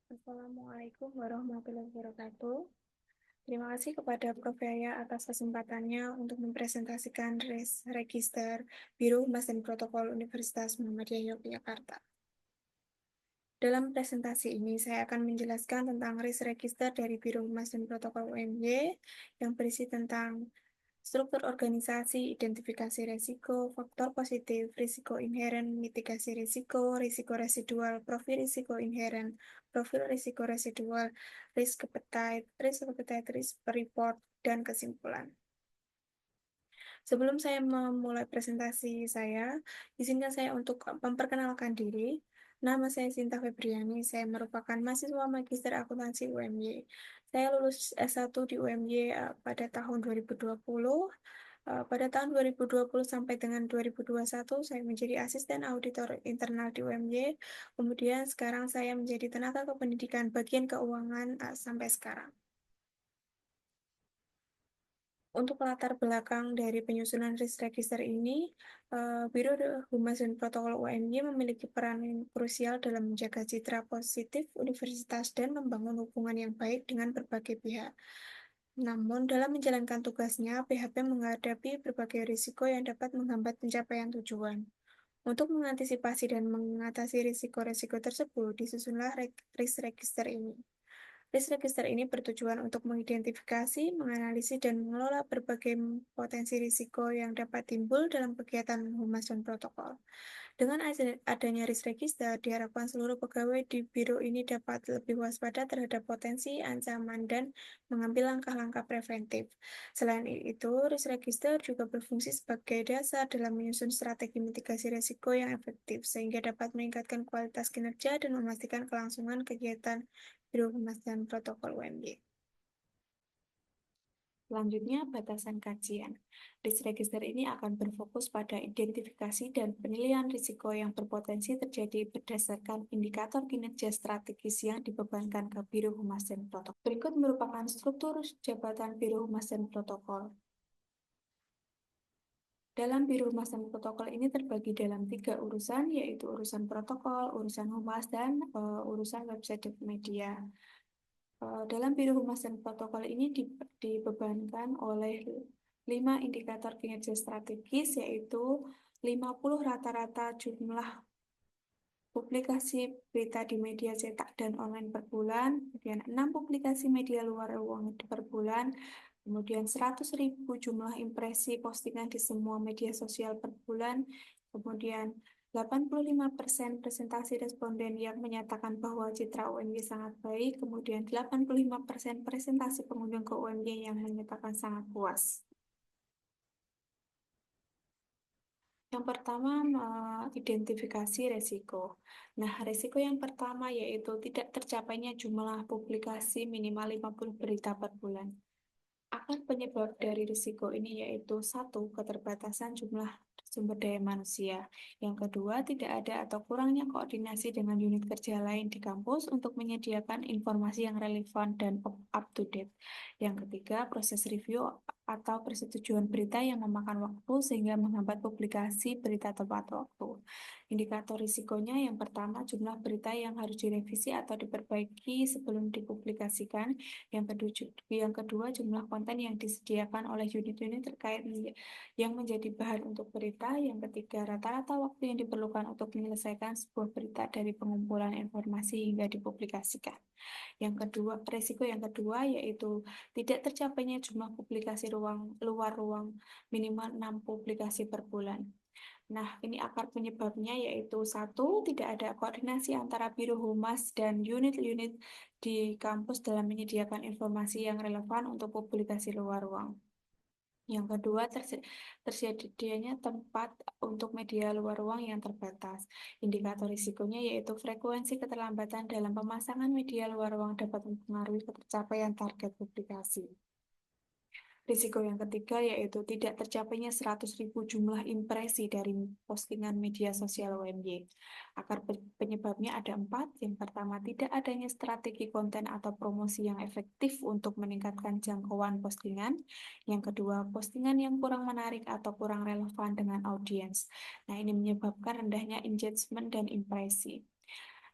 Assalamualaikum warahmatullahi wabarakatuh. Terima kasih kepada Prof. Yaya atas kesempatannya untuk mempresentasikan register Biro Humas dan Protokol Universitas Muhammadiyah Yogyakarta. Dalam presentasi ini, saya akan menjelaskan tentang register dari Biro Humas dan Protokol UMY yang berisi tentang struktur organisasi, identifikasi risiko, faktor positif, risiko inheren, mitigasi risiko, risiko residual, profil risiko inheren, profil risiko residual, risk appetite risk report, dan kesimpulan. Sebelum saya memulai presentasi saya, izinkan saya untuk memperkenalkan diri. Nama saya Sinta Febriani, saya merupakan mahasiswa Magister Akuntansi UMY. Saya lulus S1 di UMY pada tahun 2020. Pada tahun 2020 sampai dengan 2021, saya menjadi asisten auditor internal di UMY. Kemudian sekarang saya menjadi tenaga kependidikan bagian keuangan sampai sekarang. Untuk latar belakang dari penyusunan risk register ini, Biro Humas dan Protokol UMY memiliki peran yang krusial dalam menjaga citra positif universitas dan membangun hubungan yang baik dengan berbagai pihak. Namun, dalam menjalankan tugasnya, PHP menghadapi berbagai risiko yang dapat menghambat pencapaian tujuan. Untuk mengantisipasi dan mengatasi risiko-risiko tersebut, disusunlah risk register ini. Risk register ini bertujuan untuk mengidentifikasi, menganalisis, dan mengelola berbagai potensi risiko yang dapat timbul dalam kegiatan humas dan protokol. Dengan adanya risk register, diharapkan seluruh pegawai di biro ini dapat lebih waspada terhadap potensi, ancaman, dan mengambil langkah-langkah preventif. Selain itu, risk register juga berfungsi sebagai dasar dalam menyusun strategi mitigasi risiko yang efektif, sehingga dapat meningkatkan kualitas kinerja dan memastikan kelangsungan kegiatan Biro Humas dan Protokol UMY. Selanjutnya, batasan kajian. Risk register ini akan berfokus pada identifikasi dan penilaian risiko yang berpotensi terjadi berdasarkan indikator kinerja strategis yang dibebankan ke Biro Humas dan Protokol. Berikut merupakan struktur jabatan Biro Humas dan Protokol. Dalam Biro Humas dan Protokol ini terbagi dalam 3 urusan, yaitu urusan protokol, urusan humas, dan urusan website media. Dalam Biro Humas dan Protokol ini dibebankan oleh 5 indikator kinerja strategis, yaitu 50 rata-rata jumlah publikasi berita di media cetak dan online per bulan, kemudian 6 publikasi media luar ruang per bulan, kemudian 100.000 jumlah impresi postingan di semua media sosial per bulan, kemudian 85% presentasi responden yang menyatakan bahwa citra UMY sangat baik, kemudian 85% presentasi pengunjung ke UMY yang menyatakan sangat puas. Yang pertama, identifikasi resiko. Nah, resiko yang pertama yaitu tidak tercapainya jumlah publikasi minimal 50 berita per bulan. Akar penyebab dari risiko ini yaitu satu, keterbatasan jumlah sumber daya manusia. Yang kedua, tidak ada atau kurangnya koordinasi dengan unit kerja lain di kampus untuk menyediakan informasi yang relevan dan up to date. Yang ketiga, proses review atau persetujuan berita yang memakan waktu sehingga menghambat publikasi berita tepat waktu. Indikator risikonya yang pertama, jumlah berita yang harus direvisi atau diperbaiki sebelum dipublikasikan. Yang kedua, jumlah konten yang disediakan oleh unit-unit terkait yang menjadi bahan untuk berita. Yang ketiga, rata-rata waktu yang diperlukan untuk menyelesaikan sebuah berita dari pengumpulan informasi hingga dipublikasikan. Risiko yang kedua yaitu tidak tercapainya jumlah publikasi luar ruang minimal 6 publikasi per bulan. Nah, ini akar penyebabnya yaitu satu, tidak ada koordinasi antara Biro Humas dan unit-unit di kampus dalam menyediakan informasi yang relevan untuk publikasi luar ruang. Yang kedua, tersedianya tempat untuk media luar ruang yang terbatas. Indikator risikonya yaitu frekuensi keterlambatan dalam pemasangan media luar ruang dapat mempengaruhi pencapaian target publikasi. Risiko yang ketiga yaitu tidak tercapainya 100.000 jumlah impresi dari postingan media sosial UMY. Akar penyebabnya ada 4. Yang pertama, tidak adanya strategi konten atau promosi yang efektif untuk meningkatkan jangkauan postingan. Yang kedua, postingan yang kurang menarik atau kurang relevan dengan audiens. Nah, ini menyebabkan rendahnya engagement dan impresi.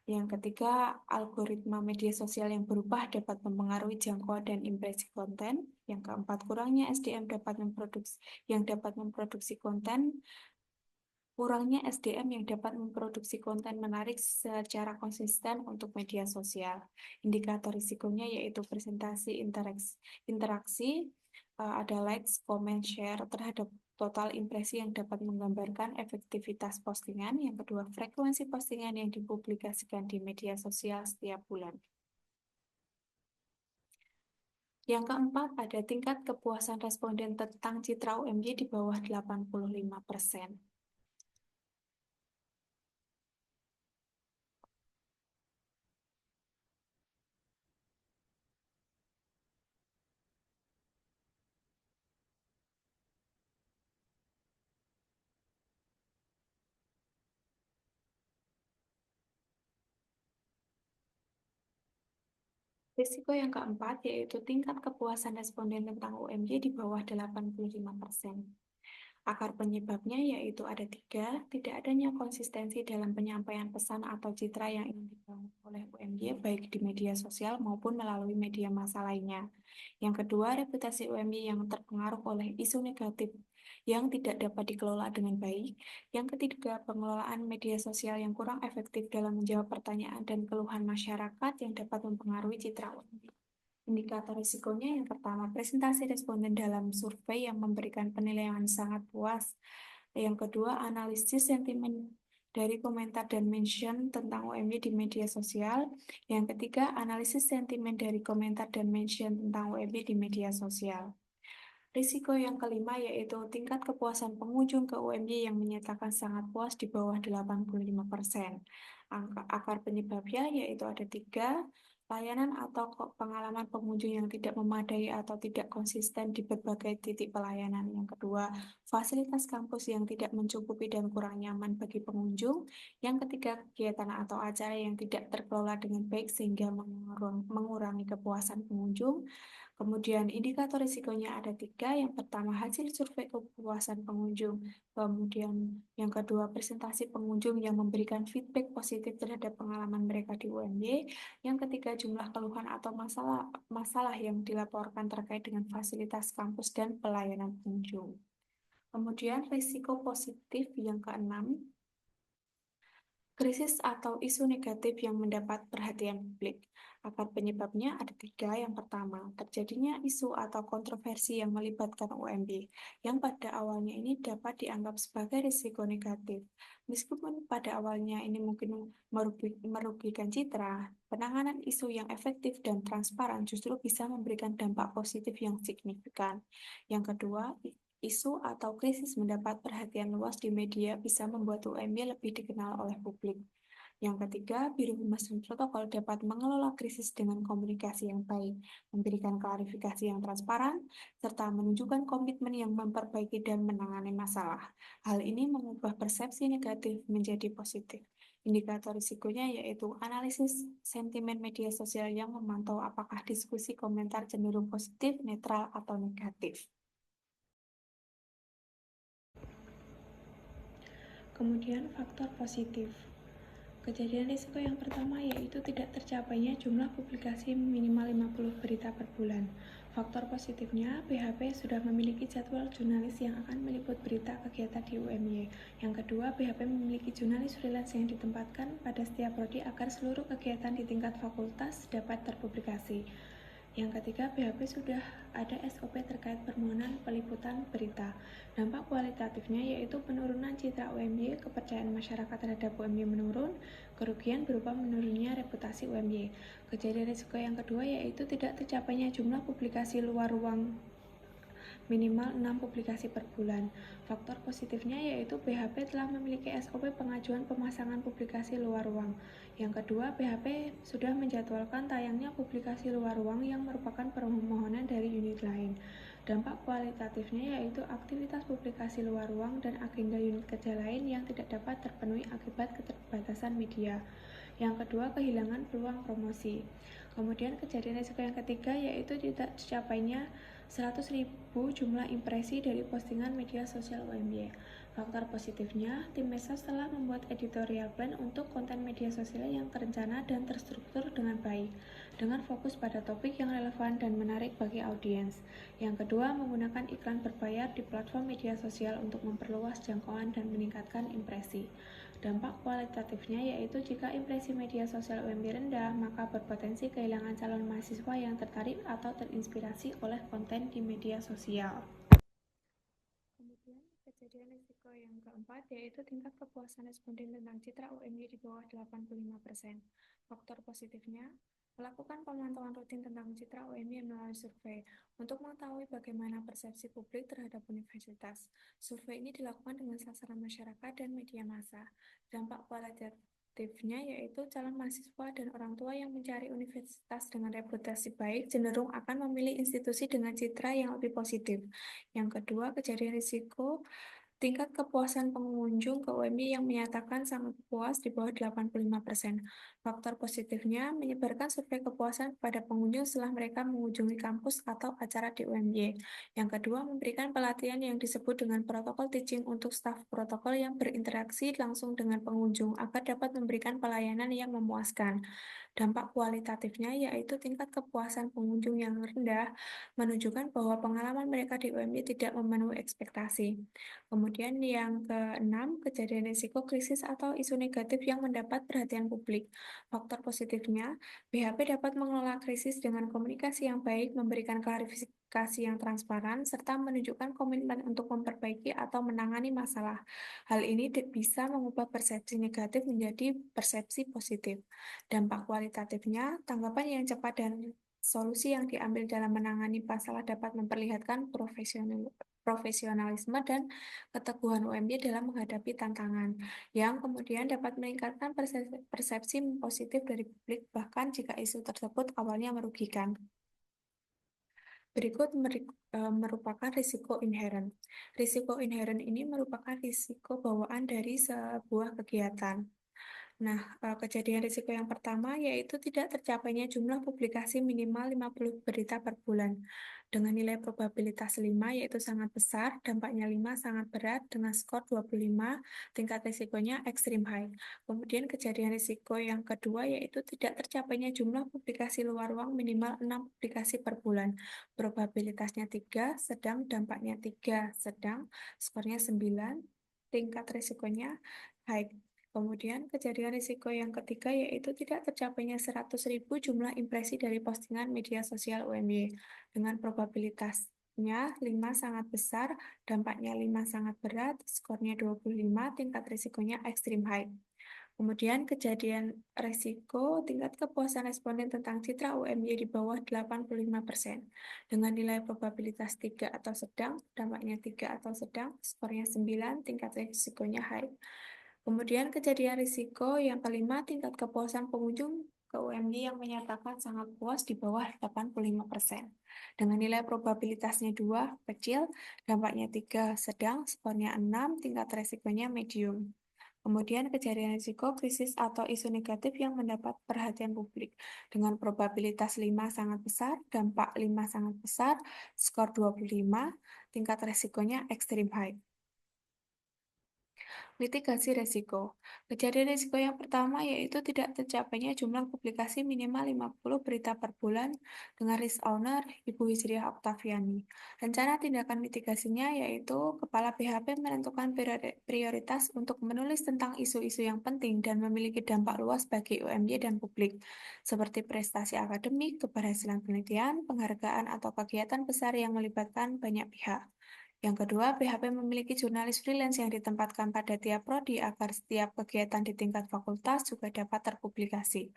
Yang ketiga, algoritma media sosial yang berubah dapat mempengaruhi jangkauan dan impresi konten. Yang keempat, kurangnya SDM yang dapat memproduksi konten. Kurangnya SDM yang dapat memproduksi konten menarik secara konsisten untuk media sosial. Indikator risikonya yaitu presentasi interaksi, ada likes, comment, share terhadap total impresi yang dapat menggambarkan efektivitas postingan. Yang kedua, frekuensi postingan yang dipublikasikan di media sosial setiap bulan. Yang keempat, ada tingkat kepuasan responden tentang citra UMY di bawah 85%. Risiko yang keempat yaitu tingkat kepuasan responden tentang UMY di bawah 85%. Akar penyebabnya yaitu ada tiga, tidak adanya konsistensi dalam penyampaian pesan atau citra yang ingin dibangun oleh UMY baik di media sosial maupun melalui media massa lainnya. Yang kedua, reputasi UMY yang terpengaruh oleh isu negatif yang tidak dapat dikelola dengan baik. Yang ketiga, pengelolaan media sosial yang kurang efektif dalam menjawab pertanyaan dan keluhan masyarakat yang dapat mempengaruhi citra UMY. Indikator risikonya yang pertama, presentasi responden dalam survei yang memberikan penilaian sangat puas. Yang kedua, analisis sentimen dari komentar dan mention tentang UMY di media sosial. Yang ketiga, analisis sentimen dari komentar dan mention tentang UMY di media sosial. Risiko yang kelima yaitu tingkat kepuasan pengunjung ke UMY yang menyatakan sangat puas di bawah 85%. Akar penyebabnya yaitu ada tiga, layanan atau pengalaman pengunjung yang tidak memadai atau tidak konsisten di berbagai titik pelayanan. Yang kedua, fasilitas kampus yang tidak mencukupi dan kurang nyaman bagi pengunjung. Yang ketiga, kegiatan atau acara yang tidak terkelola dengan baik sehingga mengurangi kepuasan pengunjung. Kemudian indikator risikonya ada tiga. Yang pertama, hasil survei kepuasan pengunjung. Kemudian yang kedua, presentasi pengunjung yang memberikan feedback positif terhadap pengalaman mereka di UMY. Yang ketiga, jumlah keluhan atau masalah yang dilaporkan terkait dengan fasilitas kampus dan pelayanan pengunjung. Kemudian risiko positif yang keenam, krisis atau isu negatif yang mendapat perhatian publik. Akar penyebabnya ada tiga. Yang pertama, terjadinya isu atau kontroversi yang melibatkan UMY, yang pada awalnya ini dapat dianggap sebagai risiko negatif. Meskipun pada awalnya ini mungkin merugikan citra, penanganan isu yang efektif dan transparan justru bisa memberikan dampak positif yang signifikan. Yang kedua, isu atau krisis mendapat perhatian luas di media bisa membuat UMY lebih dikenal oleh publik. Yang ketiga, Biro Humas dan Protokol dapat mengelola krisis dengan komunikasi yang baik, memberikan klarifikasi yang transparan, serta menunjukkan komitmen yang memperbaiki dan menangani masalah. Hal ini mengubah persepsi negatif menjadi positif. Indikator risikonya yaitu analisis sentimen media sosial yang memantau apakah diskusi komentar cenderung positif, netral, atau negatif. Kemudian faktor positif. Kejadian risiko yang pertama yaitu tidak tercapainya jumlah publikasi minimal 50 berita per bulan. Faktor positifnya, BHP sudah memiliki jadwal jurnalis yang akan meliput berita kegiatan di UMY. Yang kedua, BHP memiliki jurnalis freelance yang ditempatkan pada setiap prodi agar seluruh kegiatan di tingkat fakultas dapat terpublikasi. Yang ketiga, BHP sudah ada SOP terkait permohonan peliputan berita. Dampak kualitatifnya yaitu penurunan citra UMY, kepercayaan masyarakat terhadap UMY menurun, kerugian berupa menurunnya reputasi UMY. Kejadian risiko yang kedua yaitu tidak tercapainya jumlah publikasi luar ruang minimal 6 publikasi per bulan. Faktor positifnya yaitu BHP telah memiliki SOP pengajuan pemasangan publikasi luar ruang. Yang kedua, BHP sudah menjadwalkan tayangnya publikasi luar ruang yang merupakan permohonan dari unit lain. Dampak kualitatifnya yaitu aktivitas publikasi luar ruang dan agenda unit kerja lain yang tidak dapat terpenuhi akibat keterbatasan media. Yang kedua, kehilangan peluang promosi. Kemudian kejadian risiko yang ketiga yaitu tidak tercapainya 100.000 jumlah impresi dari postingan media sosial UMY. Faktor positifnya, tim medsos telah membuat editorial plan untuk konten media sosial yang terencana dan terstruktur dengan baik, dengan fokus pada topik yang relevan dan menarik bagi audiens. Yang kedua, menggunakan iklan berbayar di platform media sosial untuk memperluas jangkauan dan meningkatkan impresi. Dampak kualitatifnya yaitu jika impresi media sosial UMB rendah, maka berpotensi kehilangan calon mahasiswa yang tertarik atau terinspirasi oleh konten di media sosial. Kemudian, kejadian risiko yang keempat yaitu tingkat kepuasan responden tentang citra UMY di bawah 85%. Faktor positifnya, melakukan pemantauan rutin tentang citra UMY melalui survei untuk mengetahui bagaimana persepsi publik terhadap universitas. Survei ini dilakukan dengan sasaran masyarakat dan media massa. Dampak kualitatifnya yaitu calon mahasiswa dan orang tua yang mencari universitas dengan reputasi baik cenderung akan memilih institusi dengan citra yang lebih positif. Yang kedua, kejadian risiko tingkat kepuasan pengunjung ke UMY yang menyatakan sangat puas di bawah 85%. Faktor positifnya menyebarkan survei kepuasan kepada pengunjung setelah mereka mengunjungi kampus atau acara di UMY. Yang kedua, memberikan pelatihan yang disebut dengan protokol teaching untuk staf protokol yang berinteraksi langsung dengan pengunjung agar dapat memberikan pelayanan yang memuaskan. Dampak kualitatifnya yaitu tingkat kepuasan pengunjung yang rendah menunjukkan bahwa pengalaman mereka di UMY tidak memenuhi ekspektasi. Kemudian yang keenam, kejadian risiko krisis atau isu negatif yang mendapat perhatian publik. Faktor positifnya, BHP dapat mengelola krisis dengan komunikasi yang baik, memberikan klarifikasi yang transparan, serta menunjukkan komitmen untuk memperbaiki atau menangani masalah. Hal ini bisa mengubah persepsi negatif menjadi persepsi positif. Dampak kualitatifnya, tanggapan yang cepat dan solusi yang diambil dalam menangani masalah dapat memperlihatkan profesionalisme dan keteguhan UMY dalam menghadapi tantangan, yang kemudian dapat meningkatkan persepsi positif dari publik bahkan jika isu tersebut awalnya merugikan. Berikut merupakan risiko inheren. Risiko inheren ini merupakan risiko bawaan dari sebuah kegiatan. Nah, kejadian risiko yang pertama yaitu tidak tercapainya jumlah publikasi minimal 50 berita per bulan. Dengan nilai probabilitas 5 yaitu sangat besar, dampaknya 5 sangat berat dengan skor 25, tingkat risikonya ekstrim high. Kemudian kejadian risiko yang kedua yaitu tidak tercapainya jumlah publikasi luar ruang minimal 6 publikasi per bulan. Probabilitasnya 3, sedang dampaknya 3, sedang skornya 9, tingkat risikonya high. Kemudian kejadian risiko yang ketiga yaitu tidak tercapainya 100.000 jumlah impresi dari postingan media sosial UMY. Dengan probabilitasnya 5 sangat besar, dampaknya 5 sangat berat, skornya 25, tingkat risikonya ekstrim high. Kemudian kejadian risiko tingkat kepuasan responden tentang citra UMY di bawah 85%. Dengan nilai probabilitas 3 atau sedang, dampaknya 3 atau sedang, skornya 9, tingkat risikonya high. Kemudian kejadian risiko yang kelima, tingkat kepuasan pengunjung ke UMY yang menyatakan sangat puas di bawah 85%. Dengan nilai probabilitasnya 2, kecil, dampaknya 3, sedang, skornya 6, tingkat risikonya medium. Kemudian kejadian risiko krisis atau isu negatif yang mendapat perhatian publik. Dengan probabilitas 5 sangat besar, dampak 5 sangat besar, skor 25, tingkat risikonya ekstrim high. Mitigasi resiko. Kejadian risiko yang pertama yaitu tidak tercapainya jumlah publikasi minimal 50 berita per bulan dengan risk owner Ibu Hijriah Oktaviani. Rencana tindakan mitigasinya yaitu Kepala BHP menentukan prioritas untuk menulis tentang isu-isu yang penting dan memiliki dampak luas bagi UMY dan publik, seperti prestasi akademik, keberhasilan penelitian, penghargaan, atau kegiatan besar yang melibatkan banyak pihak. Yang kedua, BHP memiliki jurnalis freelance yang ditempatkan pada tiap prodi agar setiap kegiatan di tingkat fakultas juga dapat terpublikasi.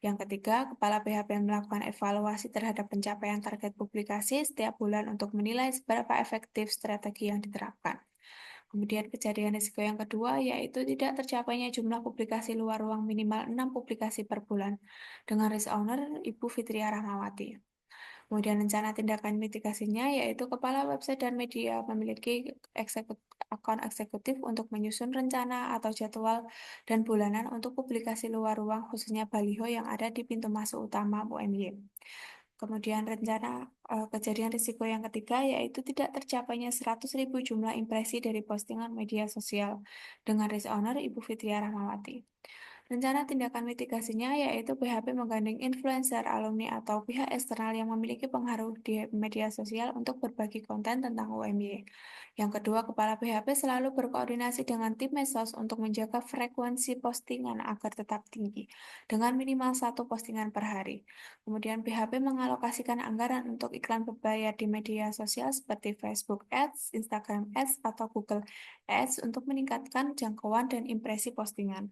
Yang ketiga, Kepala BHP melakukan evaluasi terhadap pencapaian target publikasi setiap bulan untuk menilai seberapa efektif strategi yang diterapkan. Kemudian kejadian risiko yang kedua yaitu tidak tercapainya jumlah publikasi luar ruang minimal 6 publikasi per bulan dengan risk owner Ibu Fitria Rahmawati. Kemudian rencana tindakan mitigasinya yaitu kepala website dan media memiliki akun eksekutif untuk menyusun rencana atau jadwal dan bulanan untuk publikasi luar ruang khususnya baliho yang ada di pintu masuk utama UMY. Kemudian rencana kejadian risiko yang ketiga yaitu tidak tercapainya 100.000 jumlah impresi dari postingan media sosial dengan risk owner Ibu Fitria Rahmawati. Rencana tindakan mitigasinya yaitu PHP menggandeng influencer, alumni, atau pihak eksternal yang memiliki pengaruh di media sosial untuk berbagi konten tentang UMY. Yang kedua, Kepala PHP selalu berkoordinasi dengan tim medsos untuk menjaga frekuensi postingan agar tetap tinggi, dengan minimal 1 postingan per hari. Kemudian PHP mengalokasikan anggaran untuk iklan berbayar di media sosial seperti Facebook Ads, Instagram Ads, atau Google Ads untuk meningkatkan jangkauan dan impresi postingan.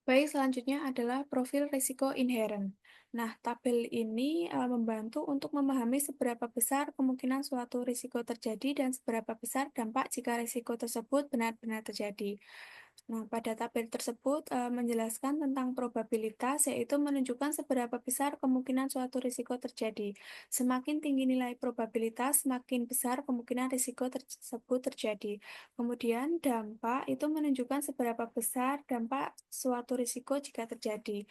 Baik, selanjutnya adalah profil risiko inheren. Nah, tabel ini membantu untuk memahami seberapa besar kemungkinan suatu risiko terjadi dan seberapa besar dampak jika risiko tersebut benar-benar terjadi. Nah, pada tabel tersebut menjelaskan tentang probabilitas, yaitu menunjukkan seberapa besar kemungkinan suatu risiko terjadi. Semakin tinggi nilai probabilitas, semakin besar kemungkinan risiko tersebut terjadi. Kemudian dampak itu menunjukkan seberapa besar dampak suatu risiko jika terjadi.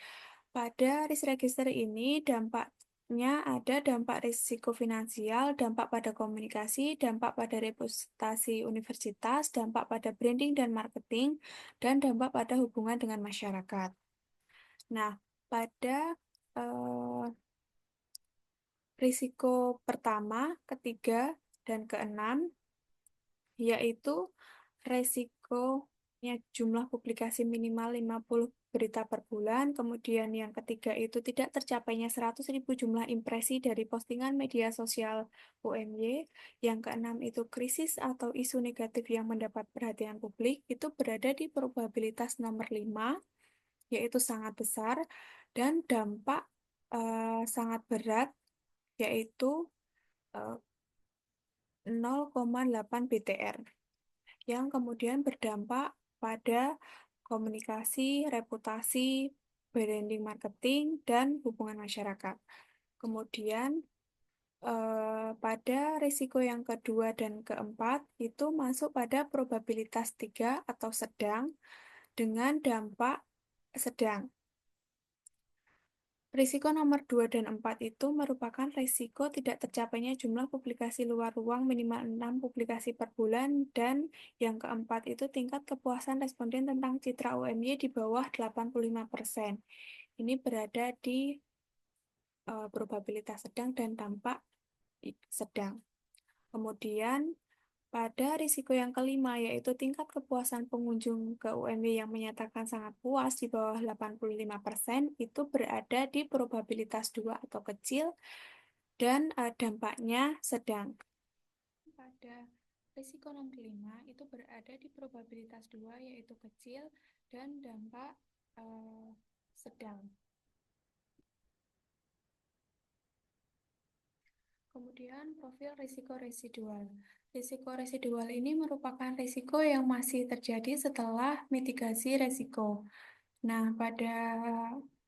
Pada risk register ini dampaknya ada dampak risiko finansial, dampak pada komunikasi, dampak pada reputasi universitas, dampak pada branding dan marketing, dan dampak pada hubungan dengan masyarakat. Nah, pada eh, risiko pertama, ketiga, dan keenam, yaitu resikonya jumlah publikasi minimal 50 berita per bulan, kemudian yang ketiga itu tidak tercapainya 100.000 jumlah impresi dari postingan media sosial UMY, yang keenam itu krisis atau isu negatif yang mendapat perhatian publik, itu berada di probabilitas nomor 5, yaitu sangat besar, dan dampak sangat berat, yaitu eh, 0,8 BTR, yang kemudian berdampak pada komunikasi, reputasi, branding marketing, dan hubungan masyarakat. Kemudian pada risiko yang kedua dan keempat itu masuk pada probabilitas 3 atau sedang dengan dampak sedang. Risiko nomor 2 dan 4 itu merupakan risiko tidak tercapainya jumlah publikasi luar ruang minimal 6 publikasi per bulan, dan yang keempat itu tingkat kepuasan responden tentang citra UMY di bawah 85%. Ini berada di probabilitas sedang dan dampak sedang. Kemudian pada risiko yang kelima, yaitu tingkat kepuasan pengunjung ke UMY yang menyatakan sangat puas di bawah 85%, itu berada di probabilitas 2 atau kecil, dan dampaknya sedang. Pada risiko nomor 5, itu berada di probabilitas 2, yaitu kecil, dan dampak sedang. Kemudian profil risiko residual. Risiko residual ini merupakan risiko yang masih terjadi setelah mitigasi risiko. Nah, pada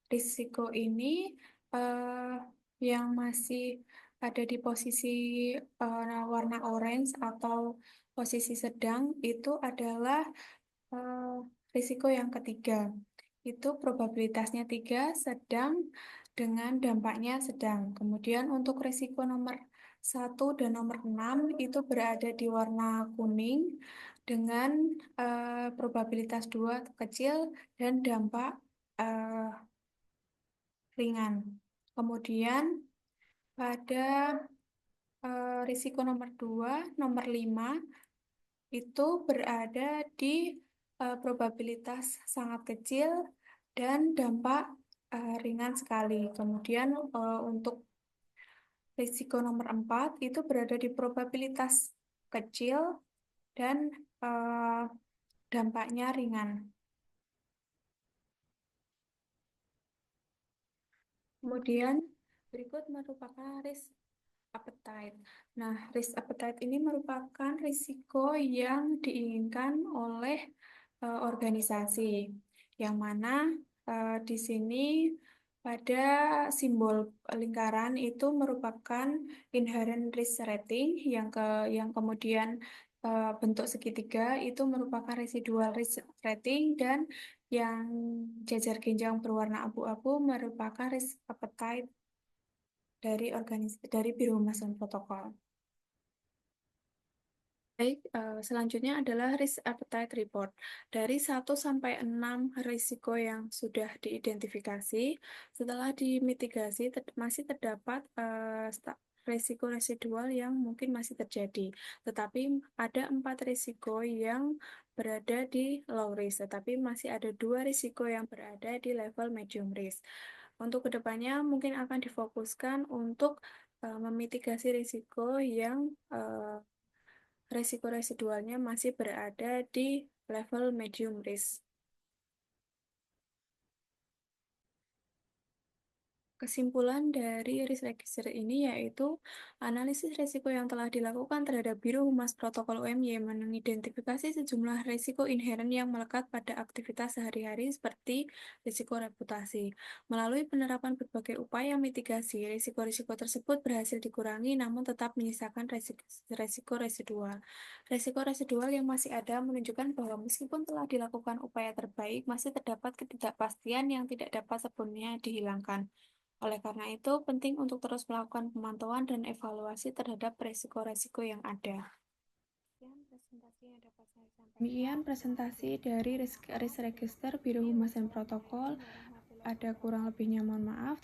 risiko ini eh, yang masih ada di posisi warna orange atau posisi sedang itu adalah eh, risiko yang ketiga. Itu probabilitasnya 3, sedang, dengan dampaknya sedang. Kemudian untuk risiko nomor 1 dan nomor 6 itu berada di warna kuning dengan probabilitas 2 kecil dan dampak eh, ringan. Kemudian pada risiko nomor 2, nomor 5 itu berada di probabilitas sangat kecil dan dampak ringan sekali. Kemudian untuk risiko nomor 4 itu berada di probabilitas kecil dan eh, dampaknya ringan. Kemudian berikut merupakan risk appetite. Nah, risk appetite ini merupakan risiko yang diinginkan oleh organisasi, yang mana di sini pada simbol lingkaran itu merupakan inherent risk rating, yang kemudian bentuk segitiga itu merupakan residual risk rating, dan yang jajar genjang berwarna abu-abu merupakan risk appetite dari Biro Humas dan Protokol. Baik, selanjutnya adalah Risk Appetite Report. Dari 1 sampai 6 risiko yang sudah diidentifikasi, setelah dimitigasi masih terdapat risiko residual yang mungkin masih terjadi. Tetapi ada 4 risiko yang berada di low risk, tetapi masih ada 2 risiko yang berada di level medium risk. Untuk kedepannya mungkin akan difokuskan untuk memitigasi risiko yang resiko residualnya masih berada di level medium risk. Kesimpulan dari risk register ini yaitu analisis risiko yang telah dilakukan terhadap Biro Humas Protokol UMY mengidentifikasi sejumlah risiko inheren yang melekat pada aktivitas sehari-hari seperti risiko reputasi. Melalui penerapan berbagai upaya mitigasi, risiko-risiko tersebut berhasil dikurangi namun tetap menyisakan risiko residual. Risiko residual yang masih ada menunjukkan bahwa meskipun telah dilakukan upaya terbaik, masih terdapat ketidakpastian yang tidak dapat sepenuhnya dihilangkan. Oleh karena itu, penting untuk terus melakukan pemantauan dan evaluasi terhadap resiko-resiko yang ada. Demikian presentasi dari risk register Biro Humas dan Protokol. Ada kurang lebihnya mohon maaf.